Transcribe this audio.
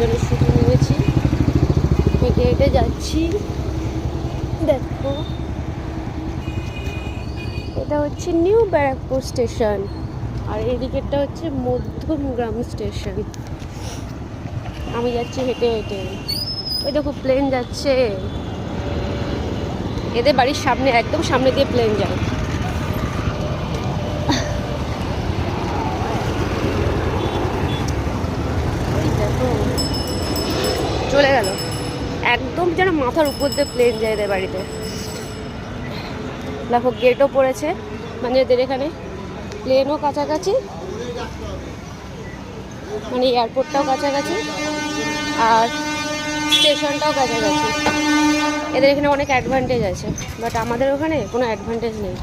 জন্য শুধু নিয়েছি, হেঁটে হেঁটে যাচ্ছি। দেখো এটা হচ্ছে নিউ ব্যারাকপুর স্টেশন, আর এদিকেরটা হচ্ছে মধ্যমগ্রাম স্টেশন। আমি যাচ্ছি হেঁটে হেঁটে। ওই দেখো প্লেন যাচ্ছে, এদের বাড়ির সামনে, একদম সামনে দিয়ে প্লেন যায়। দেখো চলে গেল, একদম যেন মাথার উপর দিয়ে প্লেন যায় এদের বাড়িতে। দেখো গেটও পড়েছে, মানে এদের এখানে প্লেনও কাছাকাছি, মানে এয়ারপোর্টটাও কাছাকাছি আর স্টেশনটাও কাছাকাছি। এদের এখানে অনেক অ্যাডভান্টেজ আছে, বাট আমাদের ওখানে কোনো অ্যাডভান্টেজ নেই।